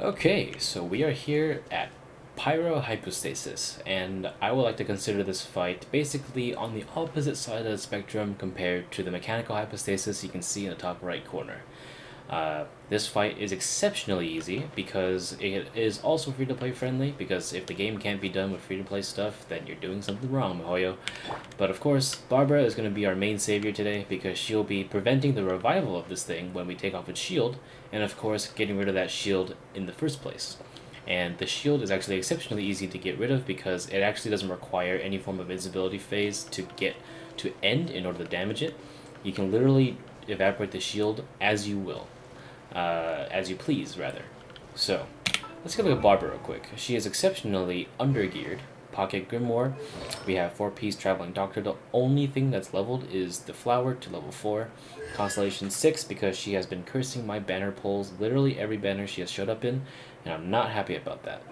Okay, so we are here at Pyro Hypostasis, and I would like to consider this fight basically on the opposite side of the spectrum compared to the mechanical hypostasis you can see in the top right corner. This fight is exceptionally easy because it is also free-to-play friendly, because if the game can't be done with free-to-play stuff, then you're doing something wrong, miHoYo. But of course, Barbara is going to be our main savior today because she'll be preventing the revival of this thing when we take off its shield, and of course getting rid of that shield in the first place. And the shield is actually exceptionally easy to get rid of because it actually doesn't require any form of invisibility phase to get to end in order to damage it. You can literally evaporate the shield as you will. As you please, rather. So, let's take a look at Barbara real quick. She is exceptionally undergeared. Pocket Grimoire. We have 4-piece Traveling Doctor. The only thing that's leveled is the Flower to level 4. Constellation 6 because she has been cursing my banner pulls, literally every banner she has showed up in, and I'm not happy about that.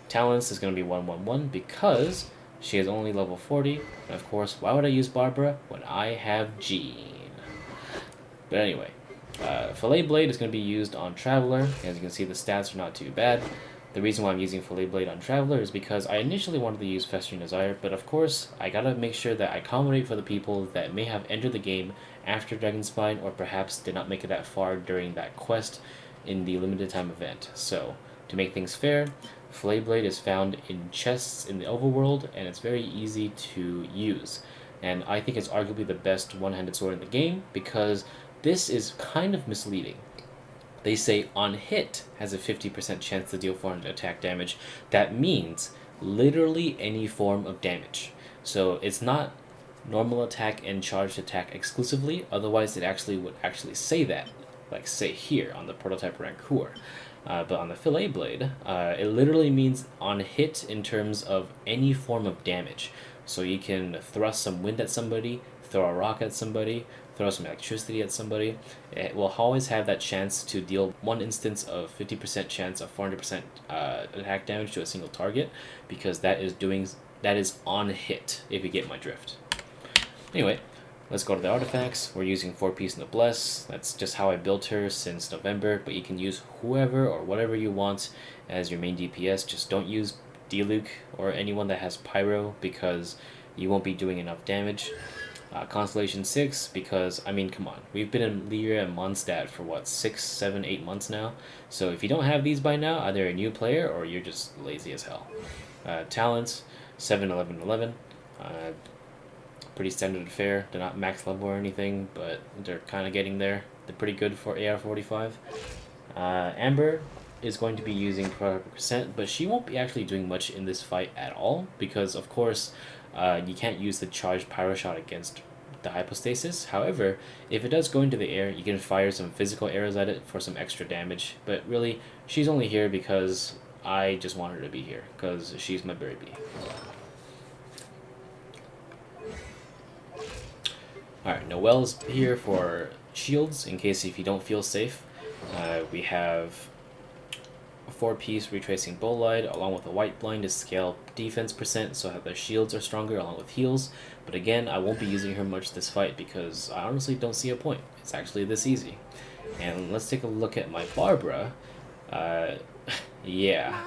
Talents is going to be 111 because she is only level 40, and of course, why would I use Barbara when I have Jean? But anyway, Fillet Blade is going to be used on Traveler. As you can see, the stats are not too bad. The reason why I'm using Fillet Blade on Traveler is because I initially wanted to use Festering Desire, but of course, I gotta make sure that I accommodate for the people that may have entered the game after Dragonspine, or perhaps did not make it that far during that quest in the limited time event. So, to make things fair, Fillet Blade is found in chests in the overworld, and it's very easy to use. And I think it's arguably the best one-handed sword in the game, because this is kind of misleading. They say on hit has a 50% chance to deal 400 attack damage. That means literally any form of damage. So it's not normal attack and charged attack exclusively, otherwise it actually would actually say that, like say here on the prototype Rancor. But on the Fillet Blade, it literally means on hit in terms of any form of damage. So you can thrust some wind at somebody, throw a rock at somebody, throw some electricity at somebody. It will always have that chance to deal one instance of 50% chance of 400% attack damage to a single target, because that is on hit, if you get my drift. Anyway, let's go to the artifacts. We're using 4-piece Noblesse. That's just how I built her since November, but you can use whoever or whatever you want as your main DPS. Just don't use Diluc or anyone that has Pyro, because you won't be doing enough damage. Constellation 6, because, I mean, come on. We've been in Lyria and Mondstadt for, what, 6, 7, 8 months now? So if you don't have these by now, either a new player or you're just lazy as hell. Talents, 7, 11, 11. Pretty standard fare. They're not max level or anything, but they're kind of getting there. They're pretty good for AR-45. Amber is going to be using percent, but she won't be actually doing much in this fight at all, because, of course, you can't use the charged pyro shot against the hypostasis. However, if it does go into the air, you can fire some physical arrows at it for some extra damage. But really, she's only here because I just want her to be here, because she's my berry bee. Alright, Noelle's here for shields, in case if you don't feel safe. We have a 4-piece Retracing Bolide, along with a White Blind to scale defense percent, so that their shields are stronger, along with heals. But again, I won't be using her much this fight, because I honestly don't see a point. It's actually this easy. And let's take a look at my Barbara. Yeah.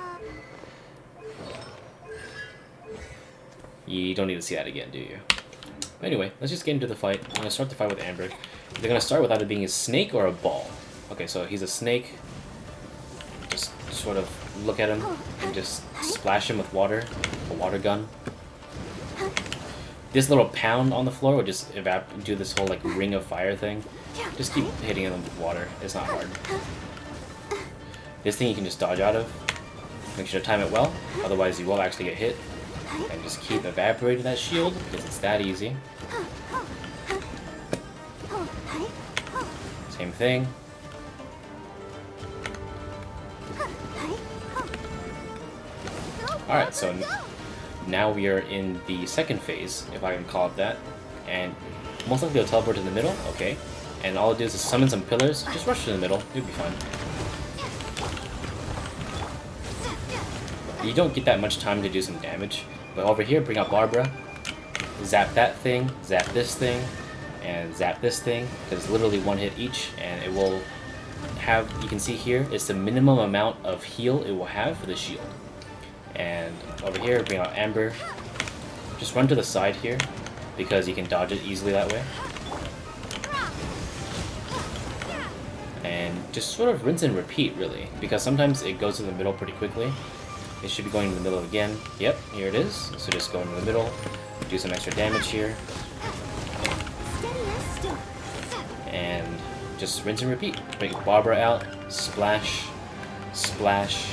You don't need to see that again, do you? But anyway, let's just get into the fight. I'm going to start the fight with Amber. They're going to start with either being a snake or a ball. Okay, so he's a snake. Just sort of look at him and just splash him with water. A water gun. This little pound on the floor would just do this whole like ring of fire thing. Just keep hitting them with water. It's not hard. This thing you can just dodge out of. Make sure to time it well, otherwise you will actually get hit. And just keep evaporating that shield, because it's that easy. Same thing. Alright, so now we are in the second phase, if I can call it that. And most likely they'll teleport to the middle, okay. And all it does is summon some pillars, just rush to the middle, it'll be fine. You don't get that much time to do some damage. But over here, bring out Barbara, zap that thing, zap this thing, and zap this thing, because it's literally one hit each, and it will you can see here is the minimum amount of heal it will have for the shield. And over here, bring out Amber. Just run to the side here, because you can dodge it easily that way. And just sort of rinse and repeat, really, because sometimes it goes to the middle pretty quickly. It should be going to the middle again. Yep, here it is. So just go into the middle, do some extra damage here. And just rinse and repeat. Bring Barbara out, splash, splash.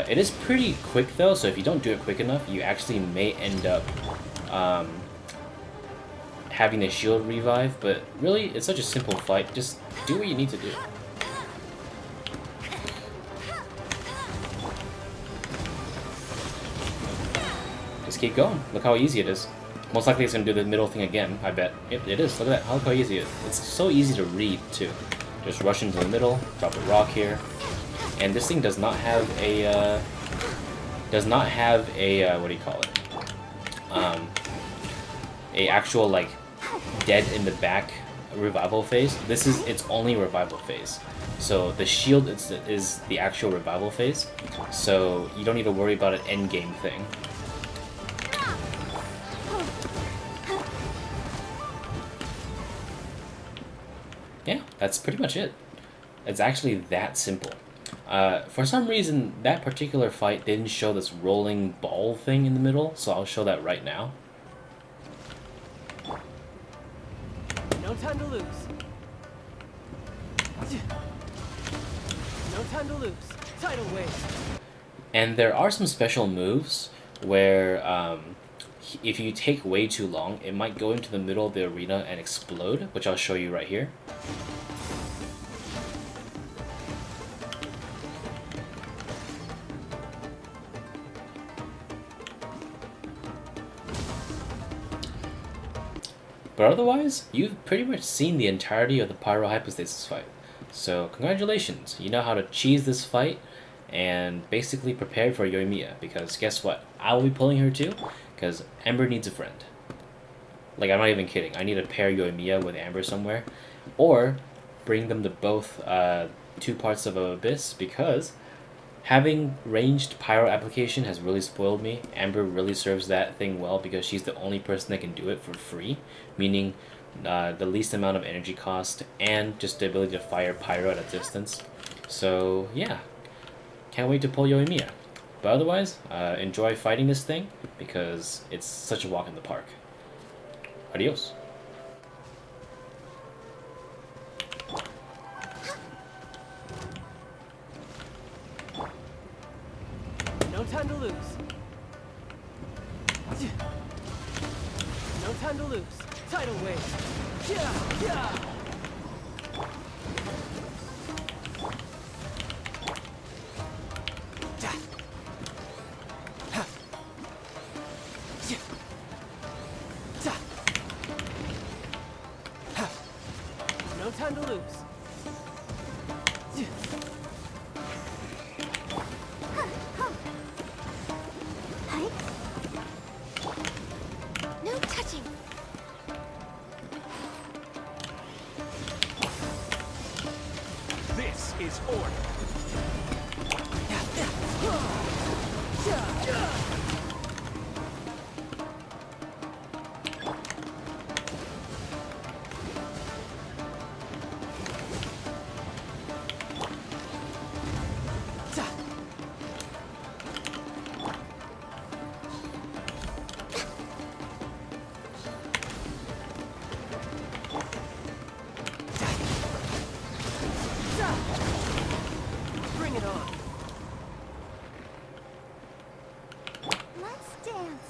It is pretty quick though, so if you don't do it quick enough, you actually may end up having the shield revive, but really, it's such a simple fight. Just do what you need to do. Just keep going. Look how easy it is. Most likely it's going to do the middle thing again, I bet. Yep, it is. Look at that. Look how easy it is. It's so easy to read, too. Just rush into the middle, drop a rock here. And this thing does not have a, what do you call it? A actual, like, dead in the back revival phase. This is its only revival phase. So the shield is the actual revival phase. So you don't need to worry about an end game thing. Yeah, that's pretty much it. It's actually that simple. For some reason, that particular fight didn't show this rolling ball thing in the middle, so I'll show that right now. No time to lose. No time to lose. Tidal wave. And there are some special moves where if you take way too long, it might go into the middle of the arena and explode, which I'll show you right here. But otherwise, you've pretty much seen the entirety of the Pyro Hypostasis fight. So congratulations, you know how to cheese this fight and basically prepare for Yoimiya, because guess what? I will be pulling her too, because Amber needs a friend. Like, I'm not even kidding. I need to pair Yoimiya with Amber somewhere, or bring them to both 2 parts of Abyss, because having ranged Pyro application has really spoiled me. Amber really serves that thing well because she's the only person that can do it for free, meaning the least amount of energy cost and just the ability to fire Pyro at a distance. So yeah, can't wait to pull Yoimiya. But otherwise, enjoy fighting this thing because it's such a walk in the park. Adios. No time to lose. No time to lose. Tidal wave. Yeah, yeah. No time to lose. No touching. This is order. Bring it on. Let's dance.